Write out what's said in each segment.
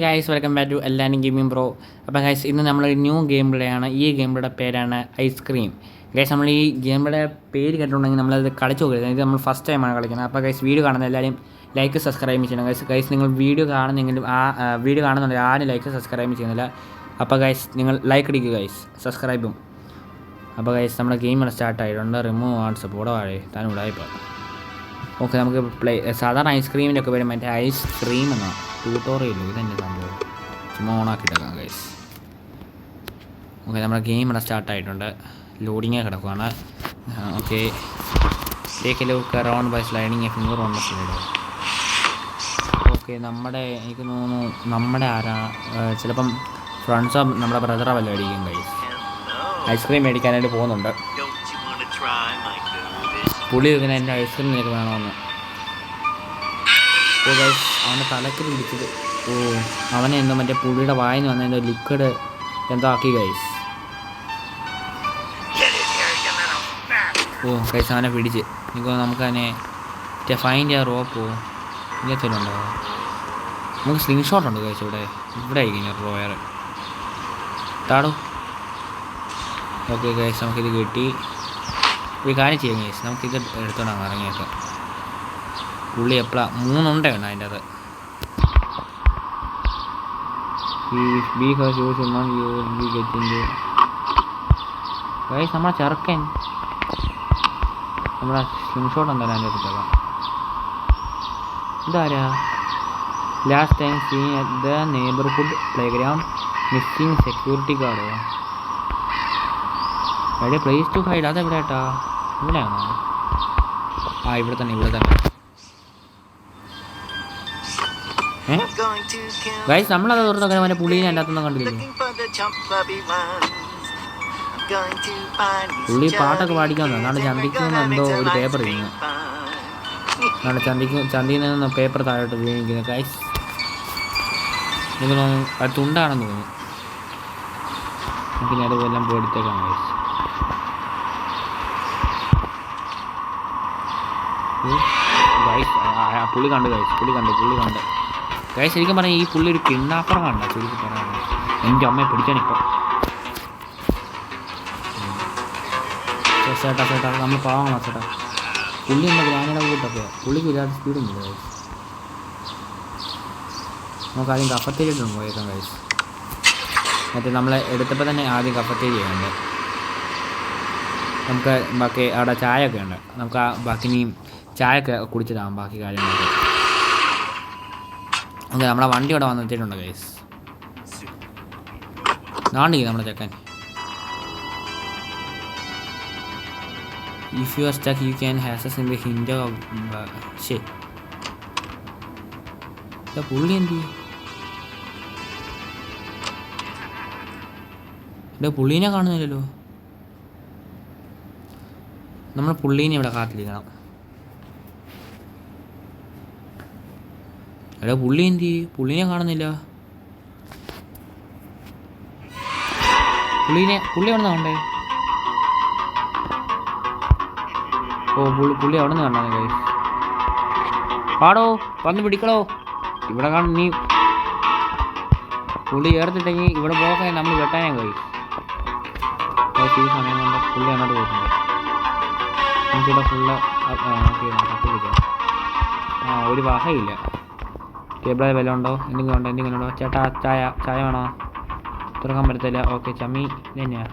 Guys welcome back to എല്ലാനും gaming bro. അപ്പോൾ guys ഇന്ന് നമ്മളൊരു ന്യൂ ഗെയിം പ്ലേയാണ്. ഈ ഗെയിം പ്ലേയുടെ പേരാണ് ഐസ്ക്രീം. ഗൈസ് നമ്മൾ ഈ ഗെയിം പ്ലേയുടെ പേര് കേട്ടിട്ടുണ്ടെങ്കിൽ നമ്മളത് കളിച്ച് നോക്കരുത്. ഇത് നമ്മൾ ഫസ്റ്റ് ടൈമാണ് കളിക്കുന്നത്. അപ്പോൾ ഗൈസ് വീഡിയോ കാണുന്ന എല്ലാവരും ലൈക്ക് സബ്സ്ക്രൈബ് ചെയ്യണം. ഗൈസ് നിങ്ങൾ വീഡിയോ കാണുന്നെങ്കിലും വീഡിയോ കാണുന്നുണ്ടെങ്കിൽ ആരും ലൈക്ക് സബ്സ്ക്രൈബ് ചെയ്യുന്നില്ല. അപ്പോൾ ഗൈസ് നിങ്ങൾ ലൈക്ക് അടിക്കുക ഗൈസ്, സബ്സ്ക്രൈബും. അപ്പോൾ ഗൈസ് നമ്മുടെ ഗെയിം ഇവിടെ സ്റ്റാർട്ട് ആയിട്ടുണ്ട്. റിമൂവ് വാട്സപ്പ് ഇവിടെ വാഴേ താൻ ഇടായിപ്പോൾ. ഓക്കെ, നമുക്ക് സാധാരണ ഐസ്ക്രീമിൻ്റെ ഒക്കെ വരും. മറ്റേ ഐസ്ക്രീം എന്നാണ് ട്യൂട്ടോറിയല്ലോ. ഇതെന്നെ സംഭവം ചുമ്മാ ഓണാക്കിയിട്ടേക്കാം ഗൈസ്. ഓക്കെ, നമ്മുടെ ഗെയിം ഇവിടെ സ്റ്റാർട്ടായിട്ടുണ്ട്. ലോഡിങ്ങേ കിടക്കുകയാണ്. Okay, take a look around by sliding a finger on the slide. Okay, എനിക്ക് തോന്നുന്നു നമ്മുടെ ചിലപ്പം ഫ്രണ്ട്സോ നമ്മുടെ ബ്രദറോ വല്ല മേടിക്കും ഗൈസ്. ഐസ്ക്രീം മേടിക്കാനായിട്ട് പോകുന്നുണ്ട്. പുളി വെക്കുന്ന എൻ്റെ ഐസ്ക്രീം നിനക്ക് വേണമെന്ന്. ഓ ഗൈസ്, അവൻ്റെ തലക്ക് പിടിച്ചത്. ഓ, അവനെ എന്തോ മറ്റേ പുളിയുടെ വായിന്ന് വന്ന എന്തോ ലിക്വിഡ് എന്തോ ആക്കി ഗൈസ്. ഓ ഗൈസ്, അവനെ പിടിച്ച്. എനിക്ക് നമുക്കതിനെ ഫൈൻഡ് ആ റോപ്പോ ഇങ്ങനത്തേലുണ്ടോ? നമുക്ക് സ്ലിംഗ് ഷോട്ട് ഉണ്ട് ഗൈസ്. ഇവിടെ ആയിരിക്കും റോയർ താടോ. ഓക്കെ ഗൈസ്, നമുക്കിത് കിട്ടി. ഒരു കാര്യം ചെയ്യാം ഗൈസ്, നമുക്കിത് എടുത്തോണ്ടാണ് ഇറങ്ങിയേക്കാം. പുള്ളി എപ്പോഴാണ് 3 ഉണ്ടേണ്ട അതിൻ്റെ അത്. ഗൈസ് നമ്മളെ ചെറുക്കൻ നമ്മളെ സ്ലിംഗ് ഷോട്ട് എന്തായാലും അതിൻ്റെ അടുത്തേക്കാം. ഇതാരാ? Last time seen at the neighbourhood playground missing security ഗാർഡോ. എവിടെ പ്ലേസ് ടു ഹൈഡ്? അതെവിടെ ഏട്ടാ? ഇവിടെയാണോ? ഇവിടെ തന്നെ. ഗൈസ് നമ്മളത് ഓർത്ത് മറ്റേ പുള്ളീനെ എൻ്റെ അകത്തൊന്നും കണ്ടില്ല. പുള്ളി പാട്ടൊക്കെ പാടിക്കാൻ നാളെ ചന്തിക്കുന്ന എന്തോ ഒരു പേപ്പർ ചെയ്യുന്നു. നാളെ ചന്തിയിൽ നിന്ന് പേപ്പർ താഴോട്ട് വീണിരിക്കുന്നത് ഗൈസ്. എനിക്ക് തോന്നുന്നു അത് തുണ്ടാണെന്ന് തോന്നുന്നു. പിന്നെ അതുപോലെ പോയി എടുത്തേക്കാം ഗൈസ്. ഗൈസ് പുള്ളി കണ്ട് ഗൈസ്. ശരിക്കും പറഞ്ഞാൽ ഈ പുള്ളി ഒരു കിണ്ണാപ്പറ കണ്ട ചുരുക്കി പറയാൻ. എൻ്റെ അമ്മയെ പിടിക്കാനിപ്പോൾ ചേട്ടാ നമ്മൾ പാവങ്ങളാ ചേട്ടാ. പുള്ളി എന്താ ഗ്രാനയുടെ കൂട്ടൊക്കെ പുള്ളിക്ക് ഒരുപാട് സ്പീഡൊന്നുമില്ല ഗൈസ്. നമുക്ക് ആദ്യം കഫത്തേരിയിട്ടുണ്ട് പോയേക്കാം ഗൈസ്. മറ്റേ നമ്മളെ എടുത്തപ്പോൾ തന്നെ ആദ്യം കഫത്തേരി ഉണ്ട്. നമുക്ക് ബാക്കി അവിടെ ചായ ഒക്കെ ഉണ്ട്. നമുക്ക് ബാക്കി ഇനി ചായ ഒക്കെ കുടിച്ചിടാം ബാക്കി കാര്യങ്ങളൊക്കെ. ഓക്കെ, നമ്മളെ വണ്ടി ഇവിടെ വന്നെത്തിയിട്ടുണ്ട് ഗൈസ്. നാണ്ടി നമ്മുടെ ചെക്കൻ. If you are stuck you can access in the hint ശരി. പുള്ളി എന്ത് എൻ്റെ പുള്ളീനെ കാണുന്നില്ലല്ലോ. നമ്മൾ പുള്ളീനെ ഇവിടെ കാത്തിരിക്കണം. എടാ പുള്ളി എന്ത് ചെയ്യും? പുള്ളീനെ കാണുന്നില്ല. പുള്ളി എവിടെ നിന്ന് കണ്ടേ? ഓ പുള്ളി അവിടെ നിന്ന് കണ്ടാണ് കൈ. പാടോ വന്ന് പിടിക്കടോ. ഇവിടെ കാണും നീ. പുള്ളി ചേർത്തിട്ടെങ്കിൽ ഇവിടെ പോകാൻ നമ്മൾ വെട്ടാനേ കൈ. ഈ സമയം കൊണ്ട് പുള്ളി അങ്ങോട്ട് പോയിട്ടുണ്ട്. നമുക്കിവിടെ ഫുള്ള് കത്തിപ്പിടിക്കാം. ഒരു വഹയില്ല. ടേബിളിൽ വില ഉണ്ടോ? എന്തെങ്കിലും ഉണ്ടോ? ചേട്ടാ ചായ വേണോ? തുറക്കാൻ പറ്റത്തില്ല. ഓക്കെ, ചമ്മി തന്നെയാണ്.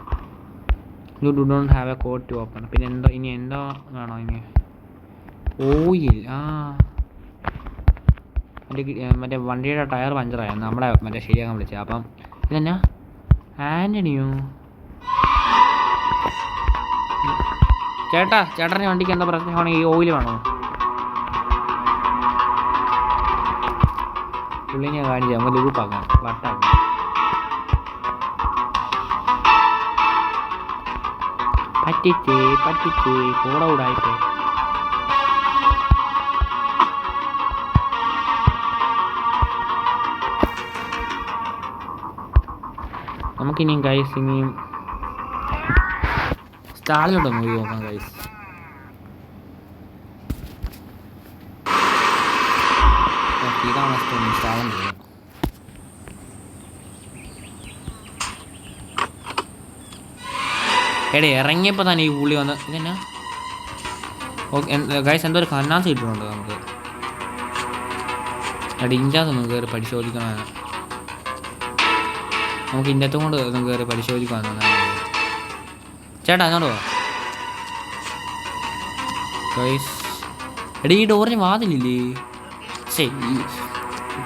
You do don't have a code to open. പിന്നെ ഇനി എന്തോ വേണോ? ഇനി ഓയിൽ. മറ്റേ വണ്ടിയുടെ ടയർ പഞ്ചറായിരുന്നു. നമ്മളെ മറ്റേ ശരിയാക്കാൻ വിളിച്ചത്. അപ്പം ഇതെന്നാ ആൻ്റണിയോ? ചേട്ടൻ്റെ വണ്ടിക്ക് എന്താ പ്രശ്നമാണ്? ഈ ഓയിൽ വേണോ? പുള്ളിനെ കാണിച്ചു നമുക്ക് ലൂപ്പാക്കാം, വട്ടാക്കാം. പറ്റിച്ചേ കൂടെ കൂടായിട്ട്. നമുക്കിനിയും ഗൈസ് ഇനിയും സ്റ്റാളിലോട്ടൊന്ന് പോയി നോക്കാം ഗൈസ്. ഇതാണ് സ്റ്റാളും എടേ ഇറങ്ങിയപ്പോൾ തന്നെ ഈ പുള്ളി വന്ന് ഇതെന്നാ ഓക്കെ ഗൈസ് എന്തോ ഒരു കന്നാസ് കിട്ടുന്നുണ്ട് നമുക്ക്. എടാ ഇഞ്ചാത്തൊന്നും കയറി പരിശോധിക്കണമെന്ന് നമുക്ക് ഇന്നത്തും കൊണ്ട് ഒന്നും കയറി പരിശോധിക്കാമെന്ന്. ചേട്ടാ അങ്ങോട്ട് പോവാ ഗൈസ്. എടാ ഈ ഡോറിന് വാതിലില്ലേ? ശരി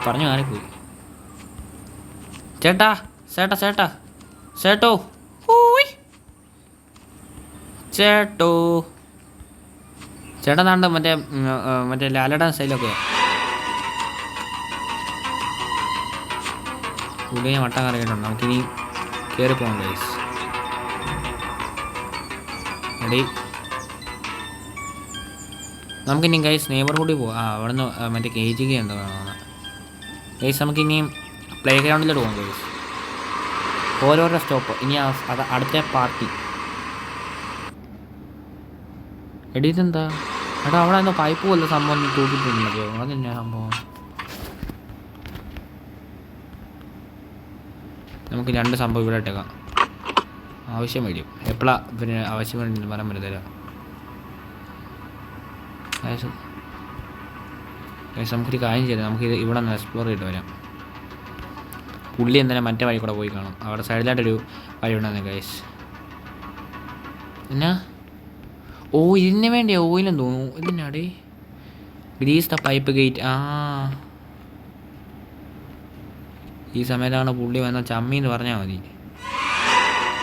പറഞ്ഞു മാറിപ്പോയി. ചേട്ടാ ചേട്ടാ ചേട്ടാ ചേട്ടോ ചേട്ടോ ചേട്ടാ നാണ്ട് മറ്റേ ലാലട സ്റ്റൈലൊക്കെ പുള്ളിയെ വട്ടം കറങ്ങിയിട്ടുണ്ട്. നമുക്കിനി കയറി പോകാം ഗൈസ്. എടീ നമുക്കിനി ഗൈസ് നെയ്ബർഹുഡിൽ പോവാം. അവിടെ നിന്ന് മറ്റേ KGK എന്തോ വേണമെന്ന് ഗൈസ്. നമുക്കിനിയും പ്ലേ ഗ്രൗണ്ടിലോട്ട് പോകാം ഗൈസ്. ഓരോരോ സ്റ്റോപ്പ്. ഇനി അത് അടുത്ത പാർട്ടി. എടീ ഇതെന്താ? എടാ അവിടെ എന്തോ പൈപ്പ് പോലെ സംഭവം തൂക്കിയിട്ടുണ്ടല്ലോ. അതെന്നാ സംഭവം? നമുക്ക് 2 സംഭവം ഇവിടെ ഇട്ടേക്കാം. ആവശ്യം വരും എപ്പോഴാണ് പിന്നെ ആവശ്യം വേണ്ടി പറയാൻ പറ്റത്തില്ല. നമുക്കൊരു കാര്യം ചെയ്താൽ നമുക്കിത് ഇവിടെ നിന്ന് എക്സ്പ്ലോർ ചെയ്തിട്ട് വരാം. പുള്ളി എന്തായാലും മറ്റേ വഴി കൂടെ പോയി കാണും. അവിടെ സൈഡിലായിട്ടൊരു വഴി ഉണ്ടായിരുന്നു ഗൈസ്. എന്നാ ഇതിന് വേണ്ടിയാ ഓയിലെന്ന് തോന്നുന്നു. ഇതിനാടേ ഗ്രീസ് ദ പൈപ്പ് ഗേറ്റ്. ഈ സമയത്താണ് പുള്ളി വന്ന ചമ്മീന്ന് പറഞ്ഞാൽ മതി.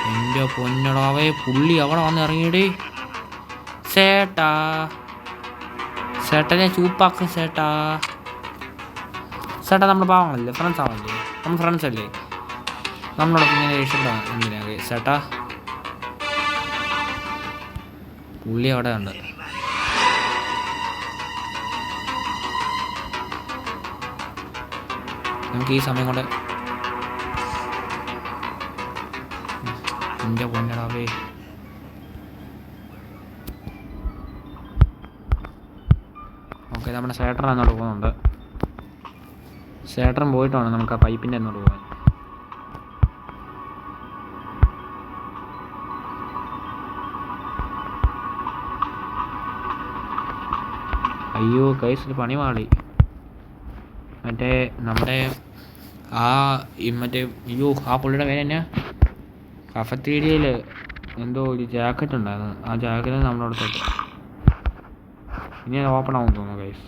എൻ്റെ പൊന്നടാവേ പുള്ളി അവിടെ വന്ന് ഇറങ്ങിയിടേ. ചേട്ടാ ചേട്ടനെ ചൂപ്പാക്കും ചേട്ടാ. ചേട്ടാ നമ്മൾ പാവങ്ങളല്ലേ? ഫ്രണ്ട്സ് ആവല്ലേ? നമ്മൾ ഫ്രണ്ട്സ് അല്ലേ? നമ്മളോടൊക്കെ ഇങ്ങനെ ഇഷ്ടപ്പെടാം എന്തിനാ ചേട്ടാ? പുള്ളി അവിടെ ഉണ്ട്. നമുക്ക് ഈ സമയം കൊണ്ട് എൻ്റെ പൊന്നടാവേ ഓക്കെ നമ്മുടെ സേട്ടർ എന്നോട് പോകുന്നുണ്ട്. സേട്ടറും പോയിട്ടാണ് നമുക്ക് ആ പൈപ്പിൻ്റെ എന്നോട് പോകാൻ. അയ്യോ കൈസിൽ പണി മാറി. മറ്റേ നമ്മുടെ മറ്റേ ആ പുള്ളിയുടെ പേര് തന്നെ കഫറ്റീരിയയിൽ എന്തോ ഒരു ജാക്കറ്റ് ഉണ്ടായിരുന്നു. ആ ജാക്കറ്റ് നമ്മളോട് തൊട്ട് ഇനി അത് ഓപ്പൺ ആവും തോന്നുന്നു ഗൈസ്.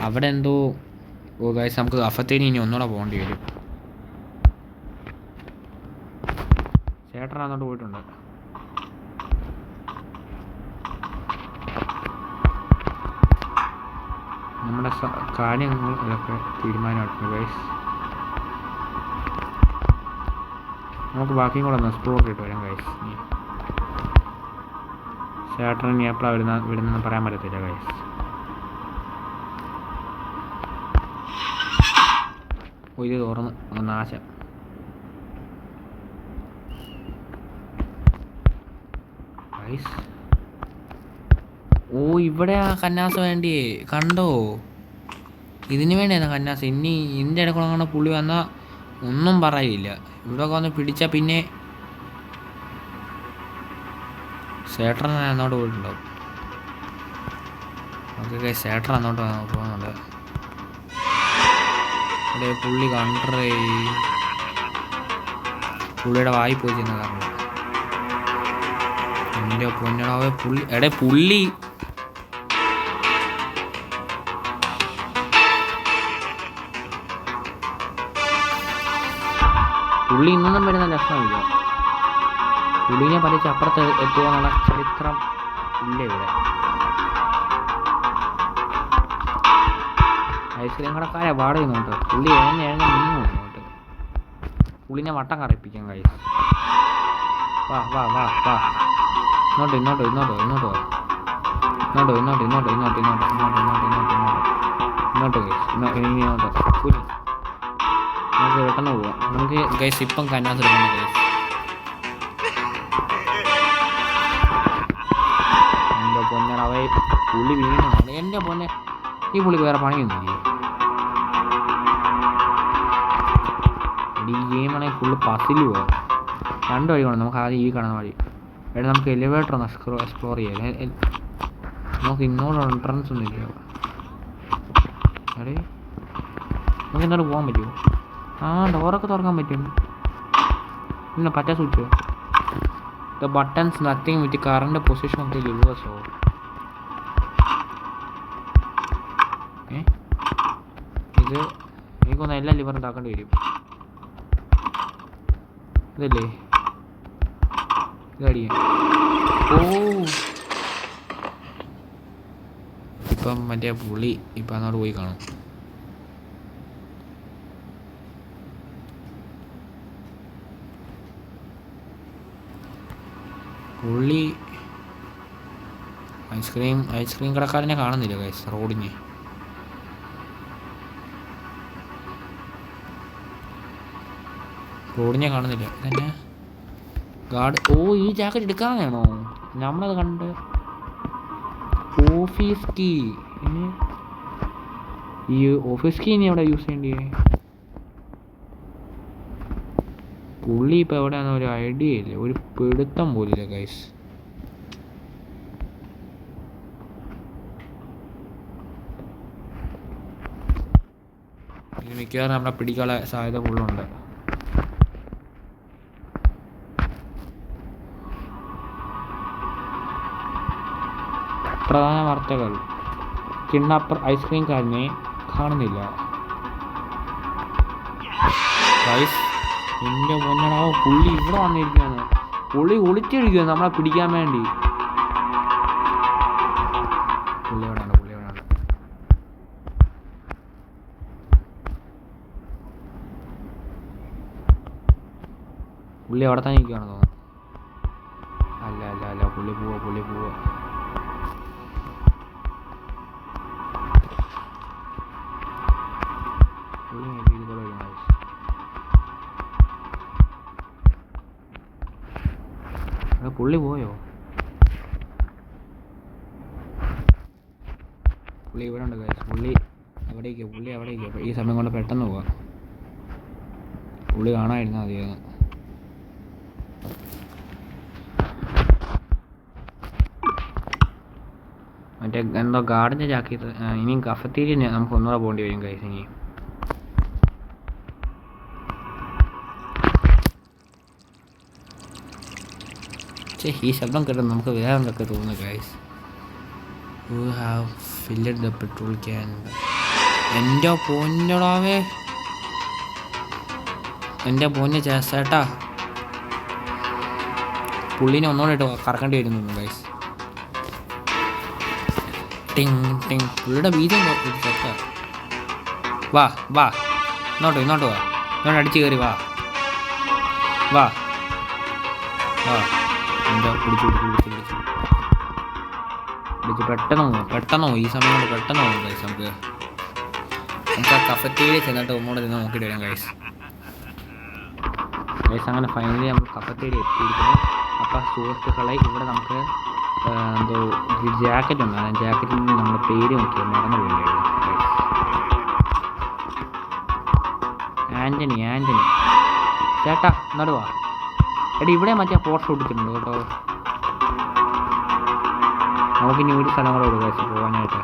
അവിടെ എന്തോ ഗൈസ് നമുക്ക് കഫറ്റീരിയ ഇനി ഒന്നുകൂടെ പോകേണ്ടി വരും. ചേട്ടൻ അങ്ങോട്ട് പോയിട്ടുണ്ട്. നമ്മുടെ കാര്യങ്ങൾ ഇതൊക്കെ തീരുമാനമായിട്ടുണ്ട് ഗൈസ്. നമുക്ക് ബാക്കിയും കൂടെ ഒന്ന് എക്സ്പ്ലോർ ചെയ്തിട്ട് വരാം ഗൈസ്. ചേട്ടൻ ഇനി എപ്പോഴാണ് വിടുന്നതെന്ന് പറയാൻ പറ്റത്തില്ല ഗൈസ്. ഇത് തുറന്ന് നാശം. ഗൈസ് ഇവിടെ ആ കന്നാസ് വേണ്ടിയേ കണ്ടോ? ഇതിന് വേണ്ടിയാണ് കന്നാസ്. ഇനി ഇതിൻ്റെ ഇടയ്ക്കുള്ള അങ്ങനെ പുള്ളി വന്നാൽ ഒന്നും പറയില്ല. ഇവിടെയൊക്കെ വന്ന് പിടിച്ചാൽ പിന്നെ സേട്ടൻ എന്നോട് പോയിട്ടുണ്ടാവും. ഓക്കെ സേട്ടൻ എന്നോട്ട് പോകുന്നുണ്ട്. ഇവിടെ പുള്ളി കണ്ടേ പുള്ളിയുടെ വായി പോയി ചെയ്യുന്ന കാരണം എൻ്റെ പൊന്നടാവേ പുള്ളി പുള്ളി ഇന്നൊന്നും വരുന്ന ലക്ഷണമില്ല. പുള്ളിനെ പറിച്ച് അപ്പുറത്ത് എത്തുക എന്നുള്ള ചരിത്രം ഇല്ല ഇവിടെ. ഐസ്ക്രീം കടക്കാരെ വാടകയുന്നുണ്ട്. പുള്ളി എഴഞ്ഞ് നീങ്ങുന്നുണ്ട്. പുള്ളിനെ വട്ടം കറപ്പിക്കാം കഴിയും. വാ വാ വാ വാ ഇങ്ങോട്ട് ഇങ്ങോട്ട് ഇങ്ങോട്ട് ഇങ്ങോട്ട് വാ ഇങ്ങോട്ട് ഇങ്ങോട്ട് ഇങ്ങോട്ട് ഇങ്ങോട്ട് ഇങ്ങോട്ട് ഇങ്ങോട്ട് ഇങ്ങോട്ട് ഇങ്ങോട്ട് ഇങ്ങോട്ട് ഇങ്ങോട്ട് ഇങ്ങോട്ട് പുലി നമുക്ക് പെട്ടെന്ന് പോവാം. നമുക്ക് ഗൈസ് ഇപ്പം കന്നാസ് എടുക്കണം ഗൈസ്. എൻ്റെ പൊന്നടവേ പുള്ളി വീണാണ്. എൻ്റെ പൊന്നെ ഈ പുള്ളിക്ക് വേറെ പണിയൊന്നുമില്ലേ? ഈ ഗെയിമാണെങ്കിൽ ഫുള്ള് പസിൽ പോവാം. രണ്ട് വഴി വേണം. നമുക്ക് ആദ്യം ഈ കാണുന്ന വഴി. എടാ നമുക്ക് എലിവേറ്റർ ഒന്ന് എക്സ്പ്ലോർ ചെയ്യാം. നമുക്ക് ഇന്നോട് എൻട്രൻസ് ഒന്നും ഇല്ല. എടേ നമുക്ക് ഇന്നോട് പോകാൻ പറ്റുമോ? ആ ഡോറൊക്കെ തുറക്കാൻ പറ്റും. പിന്നെ പറ്റാ switch. The buttons nothing with current position of the ലിവേഴ്സോ. ഇത് എനിക്കൊന്ന് എല്ലാ ലിവറും ഇതാക്കേണ്ടി വരും. ഇതല്ലേ ഇതടിയാ. ഓ ഇപ്പം മറ്റേ പുള്ളി ഇപ്പം അങ്ങോട്ട് പോയി കാണും. പുള്ളി ഐസ്ക്രീം കടക്കാരനെ കാണുന്നില്ല ഗൈസ്. റോഡിന് കാണുന്നില്ല. ഇതന്നെ ഗാർഡ്. ഓ ഈ ജാക്കറ്റ് എടുക്കാനാണോ നമ്മളത് കണ്ട്? Office key. ഈ ഓഫീസ് കീ ഇനി എവിടെ യൂസ് ചെയ്യേണ്ടേ? പുള്ളി ഇപ്പം എവിടെയാണെന്ന് ഒരു ഐഡിയ ഇല്ല, ഒരു പിടുത്തം പോലില്ല ഗൈസ്. ഇത് മിക്കവാറും നമ്മളെ പിടിക്കാനുള്ള സാധ്യത ഫുള്ളുണ്ട്. പ്രധാന വാർത്തകൾ. കിഡ്നാപ്പർ ഐസ്ക്രീംകാരനെ കാണുന്നില്ല. ഗൈസ് എൻ്റെ പൊന്നടാ, പുള്ളി ഇവിടെ വന്നിരിക്കുകയാണ്. പുള്ളി ഒളിച്ചിരിക്കുകയാണ് നമ്മളെ പിടിക്കാൻ വേണ്ടി. പുള്ളി എവിടെയാണ്? പുള്ളി അവിടെ തന്നെ നിൽക്കുകയാണ് തോന്നുന്നു. അല്ല പുള്ളി പോവാ. പുള്ളി ഇതുപോലെ വരും. പുള്ളി പോയോ? പുള്ളി ഇവിടെ ഉണ്ട് ഗൈസ്. പുള്ളി എവിടേക്കാ? ഈ സമയം കൊണ്ട് പെട്ടെന്ന് പോവാം. പുള്ളി കാണാതിരുന്നാൽ മതിയായിരുന്നു. മറ്റേ എന്തോ ഗാർഡിൻ്റെ ജാക്കറ്റ്. ഇനിയും കഫറ്റീരിയ നമുക്ക് ഒന്നുകൂടെ പോകേണ്ടി വരും ഗൈസ്. ഇനി ഈ ശബ്ദം കേട്ടോ നമുക്ക് വേറെ എന്തൊക്കെ തോന്നുന്നു guys. You have filled the petrol can. എൻ്റെ പൊന്നടാവേ, എൻ്റെ പൊന്ന് ചേട്ടാ, പുള്ളിനെ ഒന്നുകൂടെ ഇട്ട് കറക്കേണ്ടി വരുന്നു ഗൈസ്. ടിങ് പുള്ളിയുടെ ബീജം ചേട്ടാ. വാ ഇങ്ങോട്ട് അടിച്ച് കയറി വാ. എന്താ പിടിച്ചു പെട്ടെന്ന് പോയി. ഈ സമയം കൊണ്ട് പെട്ടെന്ന് പോകും ഗൈസ്. നമുക്ക് ആ കഫറ്റേരിയ ചെന്നിട്ട് ഒന്നുകൂടെ നിന്ന് നോക്കിയിട്ട് വരാം ഗൈസ്. അങ്ങനെ ഫൈനലി നമ്മൾ കഫറ്റേരിയ എത്തിയിരിക്കുന്നു. അപ്പം സുഹൃത്തുക്കളെ ഇവിടെ നമുക്ക് എന്തോ ജാക്കറ്റ് ഉണ്ട്. ആ ജാക്കറ്റിൽ നിന്ന് നമ്മുടെ പേര് നോക്കിയാൽ മറന്നു പോയില്ലായിരുന്നു. ആൻ്റണി ചേട്ടാ നടുവാ. എടാ ഇവിടെ മറ്റേ പോസ്റ്റർ ഒട്ടിച്ചിട്ടുണ്ട് കേട്ടോ. നമുക്കിനി ഒരു സ്ഥലം കൂടെ ഗൈസ് പോകാനായിട്ട്.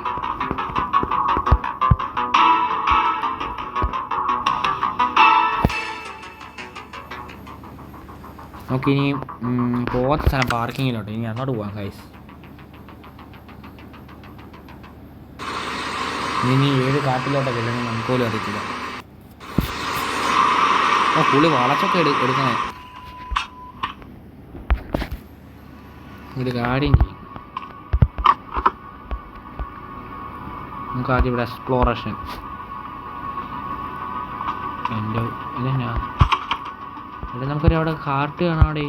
നമുക്കിനി പോകാത്ത സ്ഥലം പാർക്കിങ്ങിലോട്ട്. ഇനി അങ്ങോട്ട് പോകാം ഗൈസ്. ഇനി ഏത് കാട്ടിലോട്ടൊക്കെ ഇല്ലെങ്കിൽ നമുക്ക് പോലും അറിയത്തില്ല. പുള്ളി വളച്ചൊക്കെ എടുക്കണേ. ഒരു കാര്യം ചെയ്യും, നമുക്ക് ആദ്യം ഇവിടെ എക്സ്പ്ലോറേഷൻ. ഇതെന്നാ നമുക്കൊരു അവിടെ കാർട്ട് കാണാം. അവിടെ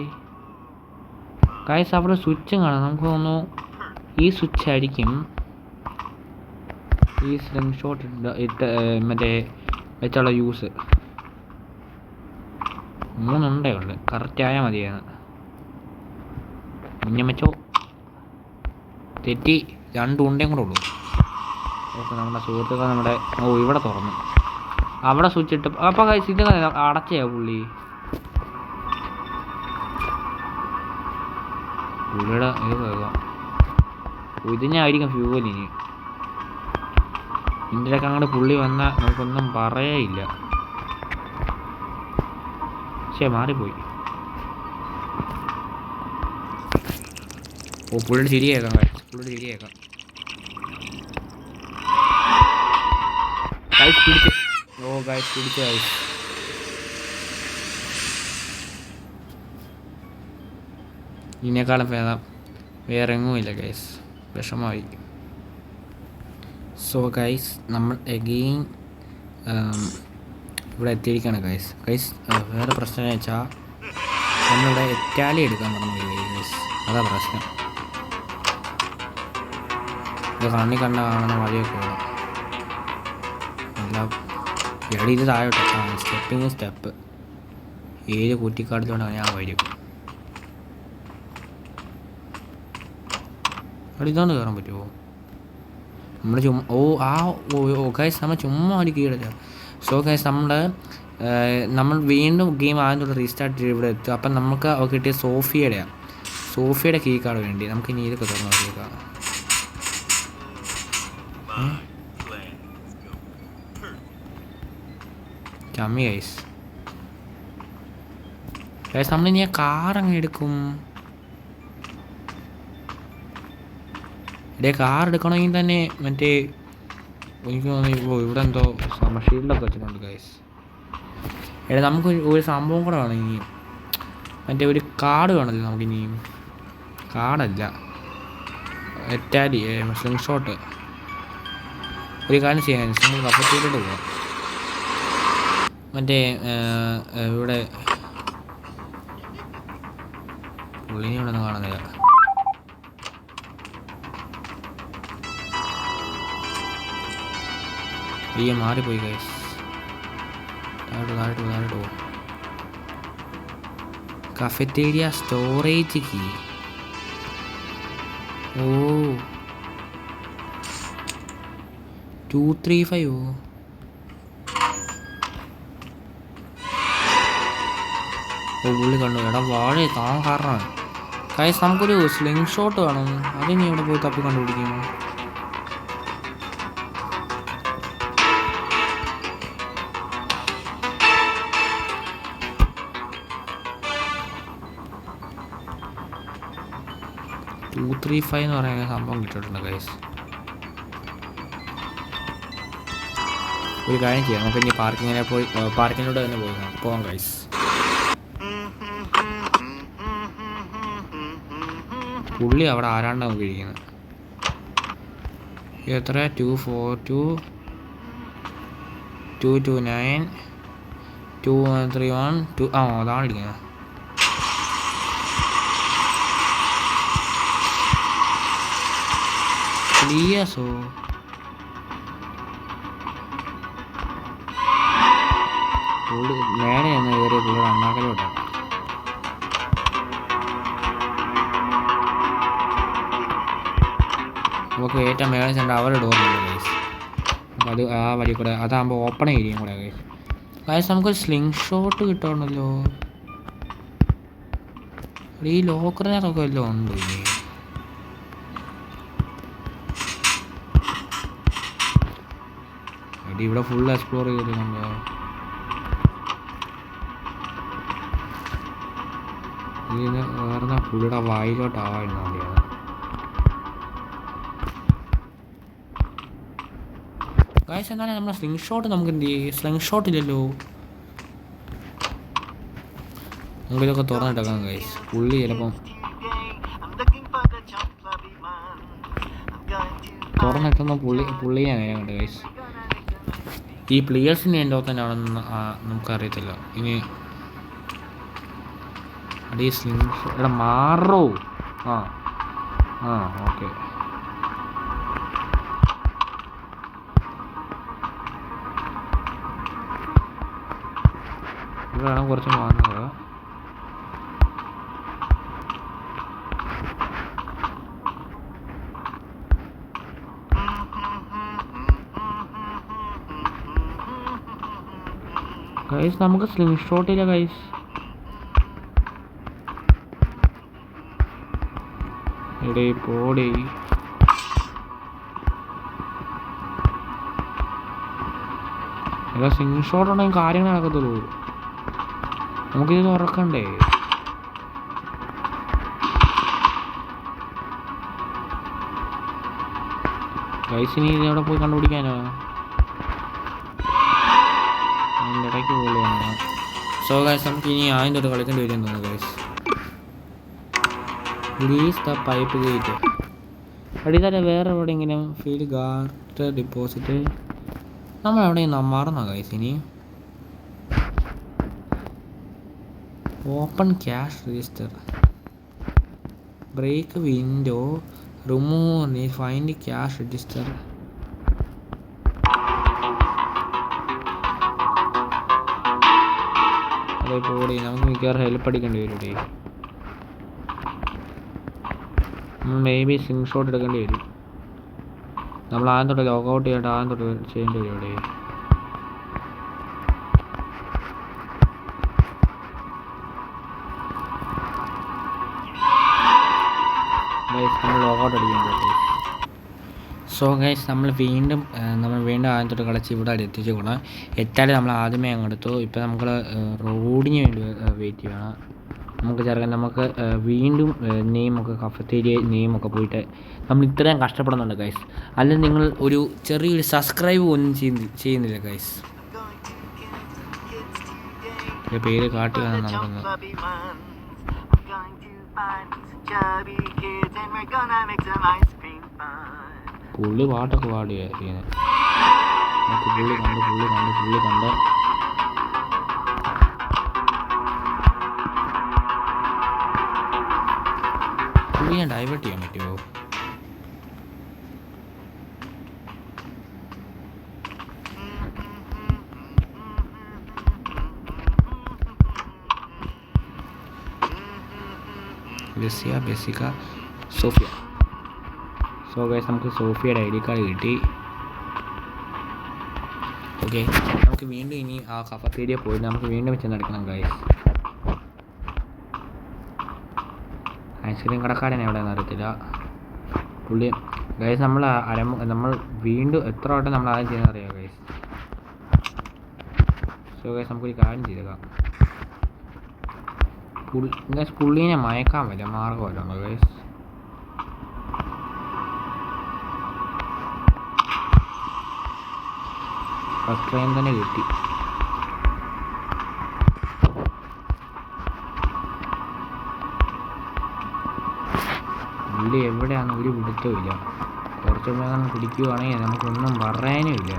ഗൈസ് അവിടെ സ്വിച്ചും കാണാം. നമുക്ക് തോന്നുന്നു ഈ സ്വിച്ച് ആയിരിക്കും ഈ സ്ലിം ഷോട്ട് മറ്റേ വെച്ചുള്ള യൂസ്. 3 ഉണ്ടേ കറക്റ്റ് ആയാൽ മതിയായിരുന്നു. വെച്ചോ തെറ്റി 2 ഉണ്ടയും കൂടെ ഉള്ളൂ. ഓക്കെ നമ്മുടെ സുഹൃത്തുക്കൾ നമ്മുടെ ഇവിടെ തുറന്നു. അവിടെ സ്വിച്ച് ഇട്ട് അപ്പം ഇത് അടച്ചയാ പുള്ളി. പുള്ളിയുടെ ഇത് കേൾക്കാം. ഇതിനായിരിക്കും ഫ്യൂവൽ ഇനി. ഇതിൻ്റെയൊക്കെ അങ്ങോട്ട് പുള്ളി വന്നാൽ നമുക്കൊന്നും പറയേയില്ല. മാറിപ്പോയി. പുള്ളിയുടെ ചിരി കേൾക്കാം. പുള്ളിയുടെ ചിരി കേൾക്കാം. ഗൈസ് പിടിച്ച്. ഗൈസ് പിടിച്ച്. ഗൈസ് ഇതിനേക്കാളും ഭേദം വേറെ എങ്ങുമില്ല ഗൈസ്. വിഷമമായി. സോ ഗൈസ് നമ്മൾ എഗെയിൻ ഇവിടെ എത്തിയിരിക്കുകയാണ് ഗൈസ്. വേറെ പ്രശ്നം എന്ന് വെച്ചാൽ നമ്മളിവിടെ ഇറ്റാലി എടുക്കാൻ പറഞ്ഞു ഗൈസ്. അതാ പ്രശ്നം. ഇത് കാണുന്ന വഴിയൊക്കെ വേണം എല്ലാം. എവിടെ ഇത് താഴോട്ടെ. സ്റ്റെപ്പ് 7 കുറ്റിക്കാട്ടിലോട്ടാണ് ഞാൻ വരും. അവിടെ ഇതുകൊണ്ട് കയറാൻ പറ്റുമോ? നമ്മൾ ഗൈസ് നമ്മൾ ചുമ്മാ ഒരു കീഴില്ല. സോ ഗൈസ് നമ്മൾ വീണ്ടും ഗെയിം ആദ്യം തൊട്ട് റീസ്റ്റാർട്ട് ചെയ്ത് ഇവിടെ എത്തും. അപ്പം നമുക്ക് കിട്ടിയ സോഫിയയുടെ കീ കാർഡ് വേണ്ടി നമുക്ക് ഇനി ഇതൊക്കെ തുറന്നു നോക്കിയേക്കാം. ചമ്മി ഗൈസ് നമ്മളിനി ആ കാർ അങ്ങനെ എടുക്കും. കാർ എടുക്കണമെങ്കിൽ തന്നെ മറ്റേ എനിക്ക് തോന്നുന്നു ഇവിടെ എന്തോ ഷീൽഡൊക്കെ വെച്ചിട്ടുണ്ട് ഗൈസ്. നമുക്ക് ഒരു സംഭവം കൂടെ വേണം ഇനിയും. മറ്റേ ഒരു കാർഡ് വേണമല്ലോ നമുക്കിനിയും. കാർഡല്ല, ഇറ്റാലി സ്ലിംഗ് ഷോട്ട്. ഒരു കാര്യം ചെയ്യാൻ നമുക്ക് കപ്പത്തിലോട്ട് പോകാം. മറ്റേ ഇവിടെ പുള്ളിനെ ഇവിടെ ഒന്നും കാണുന്നില്ല. മാറിപ്പോയി ഗൈസ്. താഴോട്ട് പോകും. Cafeteria storage key. 235. പുള്ളി കണ്ടു. വാഴ താൻ കാരണമാണ് ഗൈസ്. നമുക്കൊരു സ്ലിംഗ് ഷോട്ട് വേണം. അതിനി ഇവിടെ പോയി തപ്പി കണ്ടുപിടിക്കുന്നു. $235 എന്ന് പറയുന്ന സംഭവം കിട്ടിയിട്ടുണ്ട് ഗൈസ്. ഒരു കാര്യം ചെയ്യാം, നമുക്ക് ഇനി പാർക്കിങ്ങിലൂടെ തന്നെ പോകാം ഗൈസ്. പുള്ളി അവിടെ ആരാണ്ട് നമുക്ക് ഇരിക്കുന്നത്. എത്ര 242 229 231 2. അതാണ് ഇരിക്കുന്നത്. ക്ലിയസോ പുള്ളി നേരെ എന്ന് കയറിയ പുള്ളിയുടെ അണ്ണാക്കലോട്ടാണ്. നമുക്ക് ഏറ്റവും മേലെ ചെണ്ട അവരുടെ ഡോറില്ല ഗൈസ്. അത് ആ വഴി കൂടെ അതാകുമ്പോൾ ഓപ്പൺ ഏരിയയും കൂടെ ഗൈസ്. നമുക്കൊരു സ്ലിംഗ് ഷോട്ട് കിട്ടണമല്ലോ. ഈ ലോക്കറിനകത്തൊക്കെ വല്ലതും ഉണ്ടോ ഇനി? ഇവിടെ ഫുൾ എക്സ്പ്ലോർ ചെയ്തിട്ടുണ്ട്. ഇതിന് വേറെ പുള്ളിയുടെ വായിലോട്ടാവായിരുന്നു മതിയാണ്. ഗൈസ് എന്നാലും നമ്മുടെ സ്ലിംഗ് ഷോട്ട് നമുക്ക് എന്ത് ചെയ്യും? സ്ലിംഗ് ഷോട്ട് ഇല്ലല്ലോ. നമുക്കിതൊക്കെ തുറന്നിട്ടേക്കാം ഗൈസ്. പുള്ളി ചിലപ്പം തുറന്നിട്ടുന്ന പുള്ളിയെ കണ്ട് ഗൈസ്. ഈ പ്ലേയേഴ്സിൻ്റെ എൻ്റെ തന്നെയാണെന്ന് നമുക്കറിയത്തില്ല. ഇനി അടി സ്ലിംഗ് ഷോട്ട് മാറോ. ഓക്കെ. ഇവിടെയാണ് കുറച്ച് മാറുന്നത്. ഗൈസ് നമുക്ക് സ്ലിംഗ് ഷോട്ട് ഇല്ല ഗൈസ്. എടേ പോടേ. ഏതാ സിംഗ് ഷോട്ട് ഉണ്ടെങ്കിൽ കാര്യങ്ങൾ നടക്കത്തുള്ളൂ. നമുക്കിത് തുറക്കണ്ടേ? ഗൈസിനി ഇത് എവിടെ പോയി കണ്ടുപിടിക്കാനോ? അതിൻ്റെ ഇടയ്ക്ക് പോലെയാണ്. സോ ഗൈസ് നമുക്ക് ഇനി ആദ്യം തൊട്ട് കളിക്കേണ്ടി വരും തോന്നുന്നു guys. Please the pipe gate. അടിതാരെ വേറെ എവിടെയെങ്കിലും ഫീൽ ഗാർഡ് ഡിപ്പോസിറ്റ് നമ്മൾ എവിടെയെങ്കിലും മറന്നോ ഗൈസ്? ഇനി open cash register, break window, remove find cash register. അതേപോലെ നമുക്ക് മിക്കവാറും ഹെൽപ്പ് അടിക്കേണ്ടി വരും. മേ ബി സിം ഷോട്ട് എടുക്കേണ്ടി വരും. നമ്മൾ ആദ്യം തൊട്ട് ലോഗൗട്ട് ചെയ്തിട്ട് ആദ്യം തൊട്ട് ചെയ്യേണ്ടി വരും. നമ്മൾ ലോഗൗട്ട് അടിക്കുന്നുണ്ട്. സോ ഗൈസ് നമ്മൾ വീണ്ടും ആദ്യം തൊട്ട് കളിച്ച് ഇവിടെ എത്തിച്ചു കൂടാ. എത്താതെ നമ്മൾ ആദ്യമേ അങ്ങെടുത്തു. ഇപ്പോൾ നമുക്ക് റോഡിന് വേണ്ടി വെയിറ്റ് ചെയ്യണം. നമുക്ക് ചേർക്കാൻ നമുക്ക് വീണ്ടും നെയിമൊക്കെ കഫത്തേരിയ നെയിമൊക്കെ പോയിട്ട് നമ്മൾ ഇത്രയും കഷ്ടപ്പെടുന്നുണ്ട് ഗൈസ്. അല്ലെങ്കിൽ നിങ്ങൾ ഒരു ചെറിയൊരു സബ്സ്ക്രൈബ് ഒന്നും ചെയ്യുന്നില്ല ഗൈസ്. പേര് കാട്ടുക നടക്കുന്നത്. പുള്ളി പാട്ടൊക്കെ പാടുക ചെയ്യുന്നത്. നമുക്ക് പുള്ളി കണ്ട് പുള്ളിയെ ഡൈവേർട്ട് ചെയ്യാൻ പറ്റുമോ? ബെസിക സോഫിയ. സോ ഗൈസ് നമുക്ക് സോഫിയയുടെ ഐ ഡി കാർഡ് കിട്ടി. ഓക്കെ, നമുക്ക് വീണ്ടും ഇനി ആ കഫത്തേരിയ പോയിട്ട് നമുക്ക് വീണ്ടും വെച്ച് നടക്കണം ഗൈസ്. ഐസ്ക്രീം കടക്കാരനെ എവിടെയെന്ന് അറിയത്തില്ല പുള്ളി. ഗൈസ് നമ്മൾ വീണ്ടും എത്ര വട്ടം നമ്മൾ ആദ്യം ചെയ്യുന്നത് അറിയാം ഗൈസ്. സോ ഗൈസ് നമുക്കൊരു കാര്യം ചെയ്തേക്കാം. പുള്ളീനെ മയക്കാൻ വല്ല മാർഗമല്ലോ ഗൈസ്. ഫസ്റ്റ് ടൈം തന്നെ കിട്ടി. പുള്ളി എവിടെയാണെന്ന് ഒരു പിടുത്തമില്ല. കുറച്ച് വേഗം പിടിക്കുകയാണെങ്കിൽ നമുക്കൊന്നും പറയാനുമില്ല.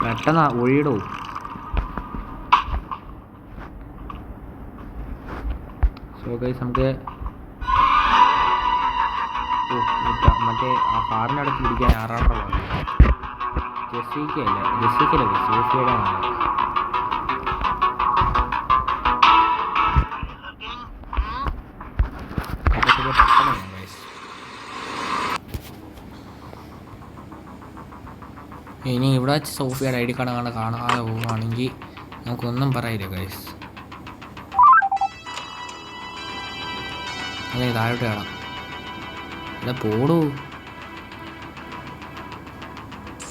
പെട്ടെന്ന് ഒഴിയിടവും. സോ ഗൈസ് നമുക്ക് മറ്റേ ആ കാറിനടുത്ത് പിടിക്കാൻ ആറാടുള്ള ജെസ്സിക്കല്ല സോഫിയുടെ ഇനി ഇവിടെ വെച്ച് സോഫിയുടെ ഐ ഡി കാർഡ് കാണാതെ പോവുകയാണെങ്കിൽ നമുക്കൊന്നും പറയില്ല ഗൈസ്. അതെ താഴോട്ട് കാണാം. ഇവിടെ പോടൂ.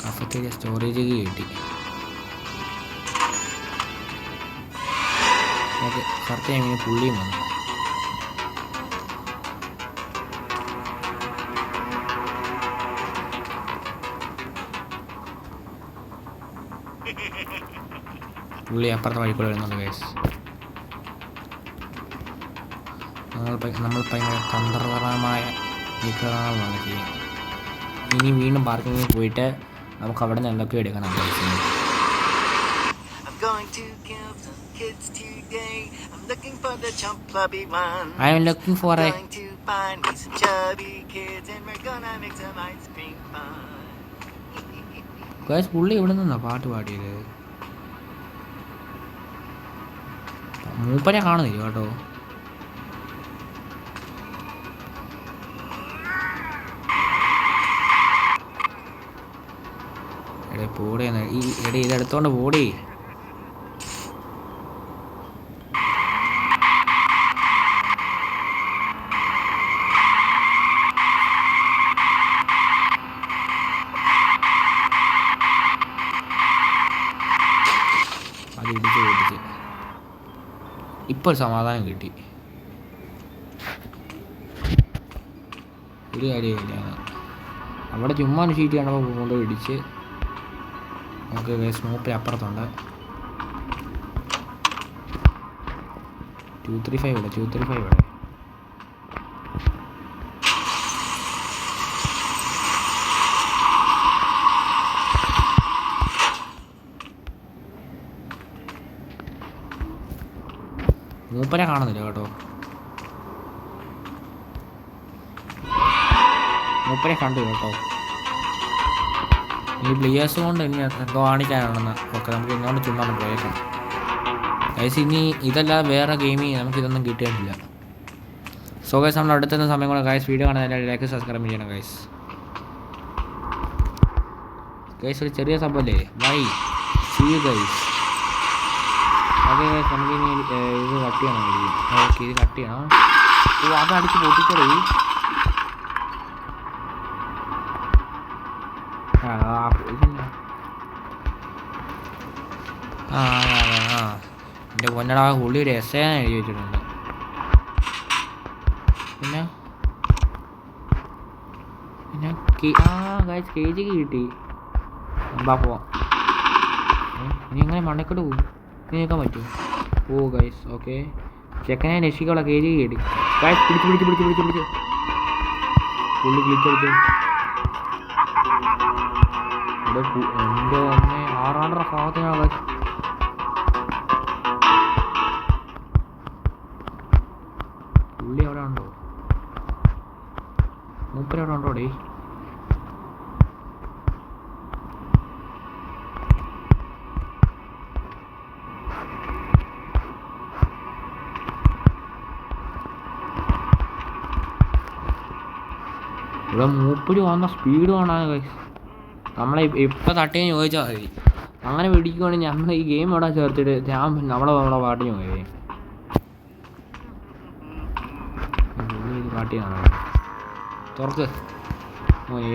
കഫത്തേരിയ സ്റ്റോറേജ് കിട്ടി. ഓക്കെ, കറക്റ്റ് ടൈമിന് പുള്ളിയും വന്നു. പുള്ളി അപ്പുറത്തെ വഴിക്കൂടെ വരുന്നുണ്ട് ഗൈസ്. നമ്മൾ ഭയങ്കര തന്ത്രപരമായ നീക്കങ്ങളാണ് ചെയ്യുന്നത്. ഇനി വീണ്ടും പാർക്കിങ്ങിൽ പോയിട്ട് നമുക്ക് അവിടെ നിന്ന് എന്തൊക്കെ എടുക്കണം. I am looking for a guys. പുള്ളി ഇവിടെ നിന്നാ പാട്ട് പാടിയത്. മൂപ്പരെ കാണുന്നില്ല കേട്ടോ. പോടേ ഇതെടുത്തോണ്ട് പോടേ. അത് ഇടിച്ച് ഇപ്പോൾ ഒരു സമാധാനം കിട്ടി. ഒരു കാര്യമില്ല, അവിടെ ചുമ്മാ ഷീറ്റ് കാണുമ്പോൾ കൊണ്ടുപോയി ഇടിച്ച്. നമുക്ക് സ്മോപ്പിൽ അപ്പുറത്തുണ്ട് 235 ഇവിടെ 235 ഇവിടെ. മൂപ്പനെ കാണുന്നില്ല കേട്ടോ, മൂപ്പനെ കണ്ടു കേട്ടോ. ഈ പ്ലേയേഴ്സ് കൊണ്ട് ഇനി എന്തോ കാണിക്കാനാണെന്ന്. ഓക്കെ, നമുക്ക് ഇങ്ങോട്ട് ചുമ്മാ പോയേക്കാം ഗൈസ്. ഇനി ഇതല്ലാതെ വേറെ ഗെയിമിൽ നമുക്കിതൊന്നും കിട്ടിയിട്ടില്ല. സോ ഗൈസ്, നമ്മൾ അടുത്തുന്ന സമയം കൂടെ ഗൈസ് വീഡിയോ കാണാൻ ലൈക്ക് സബ്സ്ക്രൈബ് ചെയ്യണം ഗൈസ്. ഗൈസ് ഒരു ചെറിയ സംഭവമല്ലേ, bye, see you guys. Okay guys, നമുക്കിനി ഇത് കട്ട് ചെയ്യണം. ഓക്കെ, ഇത് കട്ട് ചെയ്യണം. ഓ, അതടിച്ച് പൊട്ടിക്കറി. എൻ്റെ പൊന്നടാ, പുള്ളി ഒരു എസ് എഴുതി വെച്ചിട്ടുണ്ട്. പിന്നെ ഗൈസ് KG കിട്ടി. എന്താ പോവാം, ഇനി എങ്ങനെ മണ്ണക്കോട്ട് പോകും, ഇനി നിൽക്കാൻ പറ്റുമോ? ഓ ഗൈസ്, ഓക്കെ, ചെക്കനെ രക്ഷിക്കാനുള്ള KG കിട്ടി ഗൈസ്. പിടിച്ച് പുള്ളി ക്ലിച്ചടിച്ചു. എൻ്റെ ഒന്ന് 600 ഭാഗത്തിനാണ് ഗൈസ്. പുള്ളി അവിടെ ഉണ്ടോ? മൂപ്പര് അവിടെ ഉണ്ടോ? ഡേ ഇവിടെ മൂപ്പര് വന്ന സ്പീഡ് കാണാൻ ഗൈസ്. നമ്മളെ ഇപ്പം തട്ടിയെന്ന് ചോദിച്ചാൽ മതി. അങ്ങനെ പിടിക്കുവാണെങ്കിൽ നമ്മൾ ഈ ഗെയിം അവിടെ ചേർത്തിട്ട് നമ്മളെ പാട്ടിന് പോയി പാട്ടിയാണ്. തുറക്ക്,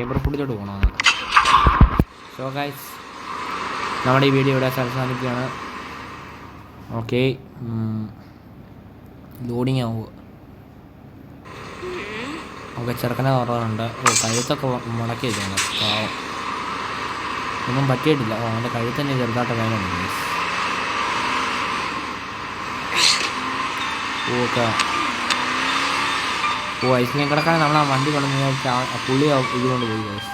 ഏബർ പിടിച്ചോട്ട് പോകണമെന്ന്. സോ ഗൈസ്, നമ്മുടെ ഈ വീഡിയോ ഇവിടെ അവസാനിക്കുകയാണ്. ഓക്കെ, ലോഡിങ് ആവുക. ഓക്കെ, ചെറുക്കനെ തുറന്നുണ്ട്. ഓ, കഴുത്തൊക്കെ മുടക്കി വെച്ചാണ്. പാവം, ഒന്നും പറ്റിയിട്ടില്ല. ഓ, അവൻ്റെ കഴുത്തന്നെ ചെറുതായിട്ട് വേദനയുണ്ട് ഗൈസ്. ഓക്കെ, ഓ, ഐസ്ക്രീം കിടക്കാൻ നമ്മൾ ആ വണ്ടി കൊണ്ടുവന്ന് പുള്ളി ഇതുകൊണ്ട് പോയി ഗൈസ്.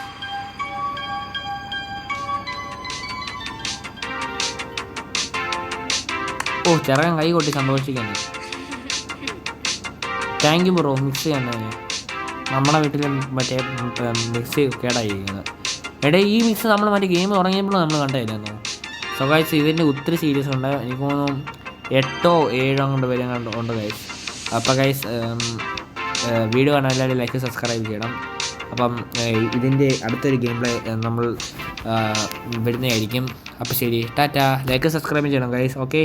ഓ, ചെറുക്കൻ കൈ കൊട്ടി സന്തോഷിക്കുന്നു. താങ്ക് യു ബ്രോ, മിക്സ് ചെയ്യുന്നതിന്. നമ്മുടെ വീട്ടിൽ മറ്റേ മിക്സി കേടായിരിക്കുന്നത്. എടേ, ഈ മിക്സ് നമ്മൾ മറ്റേ ഗെയിം തുടങ്ങിയപ്പോഴും നമ്മൾ കണ്ടില്ലായിരുന്നു. സോ ഗൈസ്, ഇതിൻ്റെ ഒത്തിരി സീരീസ് ഉണ്ട്. എനിക്ക് തോന്നുന്നു 8 or 7 കൊണ്ട് വരെ ഉണ്ട് ഗൈസ്. അപ്പോൾ ഗൈസ്, വീഡിയോ കാണാൻ എല്ലാവരും ലൈക്ക് സബ്സ്ക്രൈബ് ചെയ്യണം. അപ്പം ഇതിൻ്റെ അടുത്തൊരു ഗെയിം പ്ലേ നമ്മൾ വരുന്നതായിരിക്കും. അപ്പോൾ ശരി, ടാറ്റ. ലൈക്ക് സബ്സ്ക്രൈബ് ചെയ്യണം ഗൈസ്. ഓക്കെ.